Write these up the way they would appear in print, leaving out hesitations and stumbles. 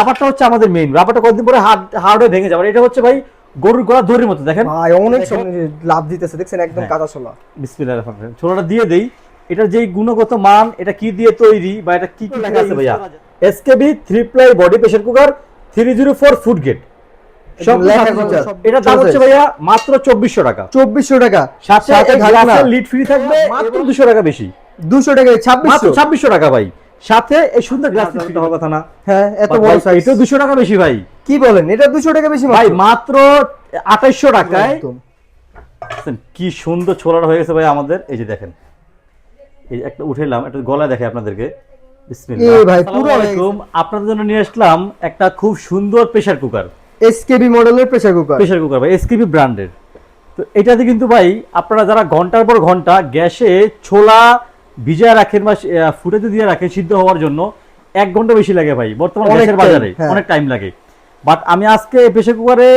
রাবারটা হচ্ছে আমাদের মেইন। রাবারটা কতদিন পরে হার্ড হয়ে ভেঙে যাবে। এটা হচ্ছে ভাই গরুর গলা দড়ির মতো, দেখেন ভাই অনেক লাভ দিতেছে, দেখছেন একদম কাঁচা ছোলা। বিসমিল্লাহির রহমানির রহিম। ছোলাটা দিয়ে দেই। এটার যেই গুণগত মান, এটা কি দিয়ে তৈরি বা এটা কি কি লেখা আছে ভাইয়া? SKB 3 ply body pressure cooker 304 food grade. সব এটা দাম হচ্ছে ভাইয়া মাত্র 2400 টাকা। 2400 টাকা, সাথে গ্লাসের লিড ফ্রি থাকবে মাত্র 200 টাকা বেশি। 200 টাকা, 2600 টাকা ভাই। সাথে এই সুন্দর গ্লাস ফ্রি হওয়ার কথা না? হ্যাঁ, এত বড় সাইজ, এটা 200 টাকা বেশি ভাই। কি বলেন, এটা 200 টাকা বেশি ভাই? মাত্র 2800 টাকায়। কি সুন্দর ছোলাটা হয়ে গেছে ভাই আমাদের। এই যে দেখেন, এই একটা উঠাইলাম, একটা গলায় দেখে আপনাদেরকে। বিসমিল্লাহ। এই ভাই পুরো আসসালামু আলাইকুম। আপনাদের জন্য নিয়ে আসলাম একটা খুব সুন্দর প্রেসার কুকার, এসকেবি মডেলের প্রেসার কুকার। প্রেসার কুকার ভাই, এসকেবি ব্র্যান্ডের। তো এটাতে কিন্তু ভাই আপনারা যারা ঘন্টার পর ঘন্টা গ্যাসে ছোলা ভিজায় রাখেন বা ফুটেতে দিয়ে রাখেন সিদ্ধ হওয়ার জন্য, 1 ঘন্টা বেশি লাগে ভাই বর্তমান গ্যাসের বাজারে, অনেক টাইম লাগে। বাট আমি আজকে এই প্রেসার কুকারে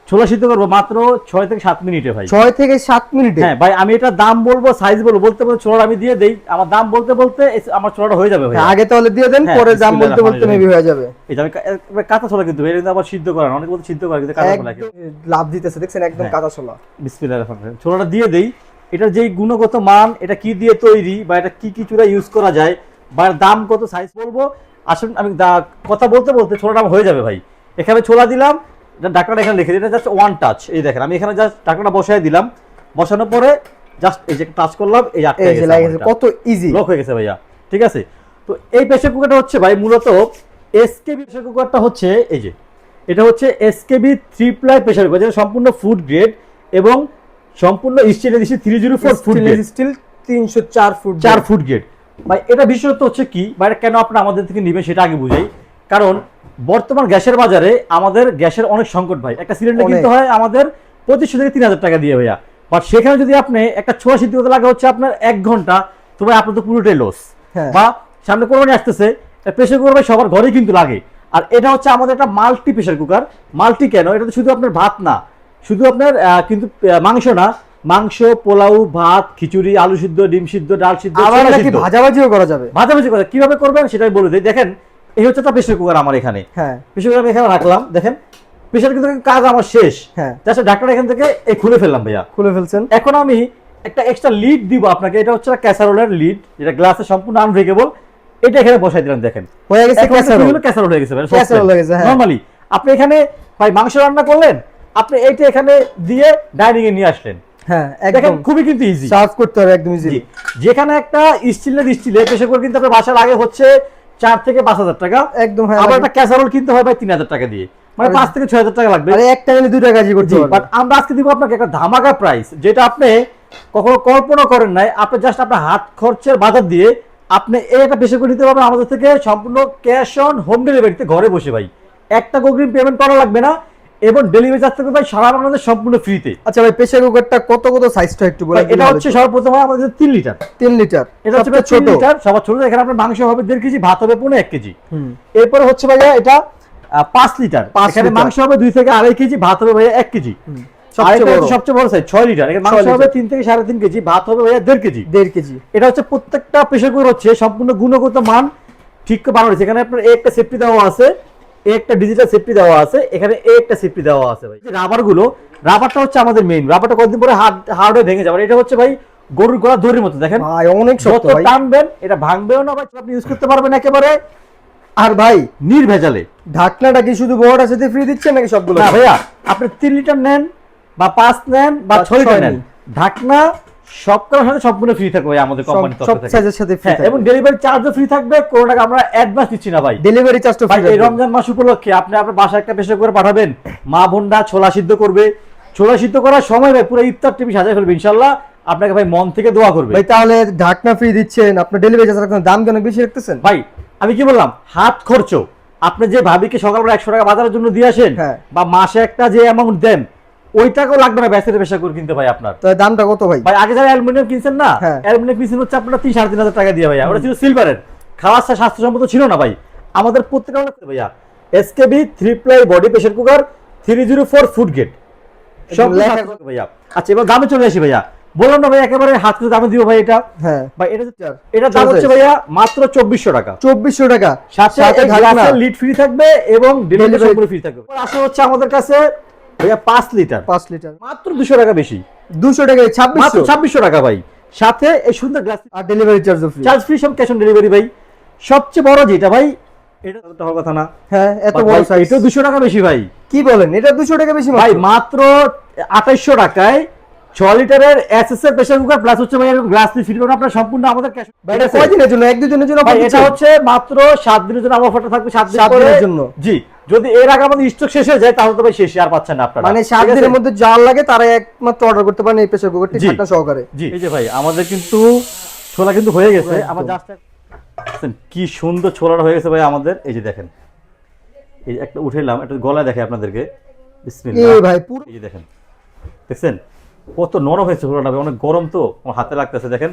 ছোলা সিদ্ধ করবো মাত্র 6 থেকে 7 মিনিটে ভাই। 6 থেকে 7 মিনিটে? হ্যাঁ ভাই, আমি এটা দাম বলবো, সাইজ বলবো, বলতে বলতে ছোলাটা আমি দিয়ে দেই। আমার দাম বলতে বলতে আমার ছোলাটা হয়ে যাবে ভাই। আগে তাহলে দিয়ে দেন, পরে দাম বলতে বলতে মেবি হয়ে যাবে। এই যে আমি কাঁচা ছোলা কিন্তু এটা আবার সিদ্ধ করা না, অনেক বলতে সিদ্ধ করা, কিন্তু কাঁচা ছোলা লাভ দিতেছে, দেখছেন একদম কাঁচা ছোলা। বিসমিল্লাহির রহমানির রহিম। ছোলাটা দিয়ে দেই। এটার যেই গুণগত মান, এটা কি দিয়ে তৈরি বা এটা কি কি চুলা ইউজ করা যায় বা দাম কত, সাইজ বলবো। আসুন আমি কথা বলতে বলতে ছোলাটা হয়ে যাবে ভাই। এখানে ছোলা দিলাম, ঢাকনাটা এখানে লিখে দিই, এটা জাস্ট ওয়ান টাচ। এই দেখেন আমি এখানে জাস্ট ঢাকনাটা বসায় দিলাম, বসানোর পরে জাস্ট এই যে টাচ করলাম, এই আটকে গেছে। কত ইজি লক হয়ে গেছে ভাইয়া। ঠিক আছে। তো এই প্রেসার কুকারটা হচ্ছে ভাই মূলত এসকেবি প্রেসার কুকারটা হচ্ছে এই যে, এটা হচ্ছে এসকেবি 3 প্লাই প্রেসার কুকার, যেটা সম্পূর্ণ ফুড গ্রেড এবং সম্পূর্ণ স্টিলের 304 food grade, steel 304 food 4 food grade. ভাই এটা বিশেষত্ব হচ্ছে কি বা এটা কেন আপনারা আমাদের থেকে নেবেন সেটা আগে বুঝাই। কারণ বর্তমান গ্যাসের বাজারে আমাদের গ্যাসের অনেক সংকট ভাই। একটা সিলিন্ডার কিনতে হয় আমাদের 2500 থেকে 3000 টাকা দিয়ে ভাইয়া। বাট সেখানে যদি আপনি একটা ছোলা সিদ্ধ করতে লাগে হচ্ছে আপনার 1 ঘন্টা, তো ভাই আপনার তো পুরোটাই লস। বা সামনে কোরবানি আসতেছে, প্রেসার কুকার ভাই সবার ঘরেই কিন্তু লাগে। আর এটা হচ্ছে আমাদের একটা মাল্টি প্রেসার কুকার। মাল্টি কেন? এটা তো শুধু আপনার ভাত না, শুধু আপনার কিন্তু মাংস না, মাংস, পোলাও, ভাত, খিচুড়ি, আলু সিদ্ধ, ডিম সিদ্ধ, ডাল সিদ্ধ, আবার নাকি ভাজাভাজিও করা যাবে। ভাজাভাজি করা কিভাবে করবেন সেটাই বলে দিই। দেখেন এই হচ্ছে একটা প্রেসার কুকার আমার এখানে। হ্যাঁ, প্রেসার কুকার আমি এখানে রাখলাম, দেখেন প্রেসার কিন্তু কাজ আমার শেষ। হ্যাঁ, জাস্ট ঢাকনাটা এখান থেকে খুলে ফেললাম ভাইয়া, খুলে ফেলছেন। এখন আমি একটা এক্সট্রা লিড দিব আপনাকে। এটা হচ্ছে ক্যাসারোলের লিড, যেটা গ্লাসে সম্পূর্ণ আনব্রেকেবল। এটা এখানে বসাই দিলাম, দেখেন হয়ে গেছে ক্যাসারোল। ক্যাসারোল হয়ে গেছে ভাই, ক্যাসারোল হয়ে গেছে। নরমালি আপনি এখানে ভাই মাংস রান্না করলেন, আপনি এইটা এখানে দিয়ে ডাইনিং এ নিয়ে আসলেন। হ্যাঁ, দেখেন একদম খুবই কিন্তু ইজি সার্ভ করতে হবে, একদম ইজি। যেখানে একটা স্টিলের প্রেসার কুকার কিন্তু আপনার বাসার আগে হচ্ছে 4 থেকে 5000 টাকা একদম। আবার একটা ক্যাসারোল কিনতে হয় ভাই 3000 টাকা দিয়ে, মানে 5 থেকে 6000 টাকা লাগবে। আরে একটা নিলে দুইটা কাজই করতে পারবে। বাট আমরা আজকে দিব আপনাকে একটা ধামাকা প্রাইস, যেটা আপনি কখনো কল্পনা করেন নাই। আপনি জাস্ট আপনার হাত খরচের বাজার দিয়ে আপনি এই একটা প্রেসার কুকার নিতে পারবেন আমাদের থেকে সম্পূর্ণ ক্যাশ অন হোম ডেলিভারিতে, ঘরে বসে ভাই। একটা অগ্রিম পেমেন্ট করা লাগবে না এবং ডেলিভারি চার্জ থাকবে ভাই সারা বাংলাদেশ সম্পূর্ণ ফ্রিতে। আচ্ছা ভাই, প্রেসার কুকারটা কত সাইজটা একটু বলেন। এটা হচ্ছে সর্বপ্রথম আমাদের 3 লিটার। 3 লিটার, এটা হচ্ছে 3 লিটার, সবার ছোট। এখানে আপনার মাংস হবে 1.5 কেজি, ভাত হবে 1 কেজি। এরপরে হচ্ছে ভাইয়া এটা 5 লিটার, এখানে মাংস হবে 2 থেকে 2.5 কেজি, ভাত হবে ভাইয়া 1 কেজি। সবচেয়ে বড় সাইজ 6 লিটার, এখানে মাংস হবে 3 থেকে 3.5 কেজি, ভাত হবে ভাইয়া 1.5 কেজি। 1.5 কেজি। এটা হচ্ছে প্রত্যেকটা প্রেসার কুকার হচ্ছে সম্পূর্ণ গুণগত মান ঠিক করে বানানো হয়েছে। এখানে আপনার একটা সেফটি দেওয়া আছে, একটা ডিজিটাল সেফটি দেওয়া আছে, এখানে একটা সেফটি দেওয়া আছে ভাই। রাবারটা হচ্ছে আমাদের মেইন। রাবারটা কতদিন পরে হার্ড হয়ে ভেঙে যাবে। এটা হচ্ছে ভাই গরুর গলা দড়ির মতো, দেখেন ভাই অনেক শক্ত ভাই। টানবেন এটা ভাঙবেও না ভাই, আপনি ইউজ করতে পারবেন একেবারে। আর ভাই নির্ভেজালে। ঢাকনাটা কি শুধু বড়টার সাথে ফ্রি দিচ্ছেন নাকি সবগুলো? না ভাইয়া, আপনি 3 লিটার নেন বা 5 নেন বা 6 লিটার নেন, ঢাকনা সবগুলোর সাথে সম্পূর্ণ ফ্রি থাকবে ভাই আমাদের কোম্পানির তরফ থেকে। সব সাইজের সাথে ফ্রি থাকবে এবং ডেলিভারি চার্জও ফ্রি থাকবে। কোনো টাকা আমরা অ্যাডভান্স দিচ্ছি না ভাই, ডেলিভারি চার্জটা ফ্রি। এই রমজান মাস উপলক্ষে আপনি আপনার বাসায় একটা প্রেসার কুকার পাঠাবেন, মা বোনরা ছোলা সিদ্ধ করবে, ছোলা সিদ্ধ করার সময় ভাই পুরো ইফতার টিভি সাজায় ফেলবে ইনশাআল্লাহ। আপনাকে ভাই মন থেকে দোয়া করবে ভাই। তাহলে ঢাকনা ফ্রি দিচ্ছেন, আপনার ডেলিভারি চার্জ রাখছেন, দাম কেন বেশি রাখতেছেন ভাই? আমি কি বললাম, হাত খরচ আপনি যে ভাবিকে সকালবেলা 100 টাকা বাজারের জন্য দিয়ে আসেন বা মাসে একটা যে অ্যামাউন্ট দেন, ওই টাকাও লাগবে না ব্যাসের প্রেসার কুকার কিনতে ভাই আপনার। তো দামটা কত ভাই? ভাই আগে যারা অ্যালুমিনিয়াম কিনছেন না, অ্যালুমিনিয়াম কিনছেন হচ্ছে আপনার 3-3.5 টাকা দিয়ে ভাইয়া, ওটা ছিল সিলভারের, খাওয়ার স্বাস্থ্যসম্মত ছিল না ভাই। আমাদের প্রত্যেকটা ভাইয়া SKB 3 ply body pressure cooker 304 food grade সব ভাইয়া। আচ্ছা এবার দামে চলে আসি ভাইয়া। বললাম না ভাই একেবারে হাত করে দামে দিব ভাই এটা। হ্যাঁ ভাই এটা দাম হচ্ছে ভাইয়া মাত্র 2400 টাকা। 2400 টাকা, সাথে গ্লাসের লিড ফ্রি থাকবে এবং ডেলিভারি Delivery সম্পূর্ণ ফ্রি থাকবে। আসলে হচ্ছে আমাদের কাছে ভাইয়া 5 লিটার 5 লিটার মাত্র 200 টাকা বেশি, 200 টাকায় মাত্র 2600 2600 টাকা ভাই। সাথে এই সুন্দর গ্লাস আর ডেলিভারি চার্জও ফ্রি। চার্জ ফ্রি, সব ক্যাশ অন ডেলিভারি ভাই। সবচেয়ে বড় যেটা ভাই, এটা তো হওয়ার কথা না, হ্যাঁ এত But বড় ভাই, সাইজ, এটাও 200 টাকা বেশি ভাই। কি বলেন, এটা 200 টাকা বেশি ভাই মাত্র? মাত্র 2800 টাকায় 6 লিটারের এসএস এর প্রেসার কুকার প্লাস হচ্ছে ভাই গ্লাস ফ্রি পাবেন আপনার সম্পূর্ণ আমাদের ক্যাশ। ভাই এটা কয় দিনের জন্য, 1-2 দিনের জন্য ভাই offer এটা দিচ্ছেন? হচ্ছে মাত্র 7 দিনের জন্য আমার অফারটা থাকবে, 7 দিন 7 পরে দিনের জন্য। জি, যদি এর আগে আমাদের স্টক শেষ হয়ে যায় তাহলে তো ভাই শেষই আর পাচ্ছেন না আপনারা। মানে ঠিক 7 আছে? দিনের মধ্যে যার লাগে তারা একমাত্র অর্ডার করতে পারেন এই প্রেসার কুকারটি জি। ঢাকনা সহকারে। জি, এই যে ভাই আমাদের কিন্তু ছোলা কিন্তু হয়ে গেছে। একদম। আমার জাস্ট কি সুন্দর ছোলাটা হয়ে গেছে ভাই আমাদের। এই যে দেখেন, এই যে একটা উঠাইলাম, একটা গলায় দেখে আপনাদেরকে, বিসমিল্লাহ। এই ভাই পুরো এই যে দেখেন, দেখছেন কত নরম হয়েছে ছোলাটা ভাই, অনেক গরম তো আমার হাতে লাগতেছে। দেখেন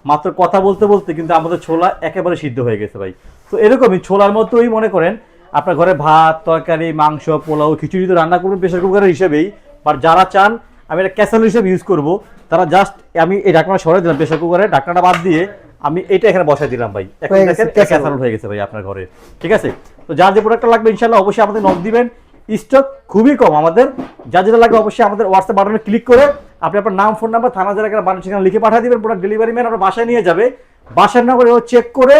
মাত্র কথা বলতে বলতে কিন্তু আমাদের ছোলা একেবারে সিদ্ধ হয়ে গেছে ভাই। তো এরকমই ছোলার মতোই মনে করেন আপনার ঘরে ভাত তরকারি মাংস পোলাও খিচুড়ি তো রান্না করবেন প্রেসার কুকারের হিসেবেই। বাট যারা চান আমি এটা ক্যাসেল হিসেবে ইউজ করব, তারা জাস্ট আমি এই ঢাকনাটা সরাই দিলাম, প্রেসার কুকারের ঢাকনাটা বাদ দিয়ে আমি এটা এখানে বসাই দিলাম ভাই। এখন হয়ে গেছে, দেখেন casserole। ক্যাসেল হয়ে গেছে ভাই আপনার ঘরে। ঠিক আছে, তো যার যে প্রোডাক্টটা লাগবে ইনশাআল্লাহ অবশ্যই আমাদের নক দিবেন। স্টক খুবই কম আমাদের, যা যেটা লাগবে অবশ্যই আমাদের হোয়াটসঅ্যাপ বাটনে ক্লিক করে আপনি আপনার নাম ফোন নাম্বার থানা জেলা বাড়ি ঠিকানা লিখে পাঠিয়ে দিবেন। প্রোডাক্ট ডেলিভারি ম্যান আপনার বাসায় নিয়ে যাবে, বাসায় না করে চেক করে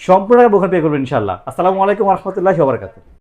সম্পূর্ণ টাকা ওখানে পে করবেন ইনশাআল্লাহ। আসসালামু আলাইকুম ওয়া রাহমাতুল্লাহি ওয়া বারাকাতুহু।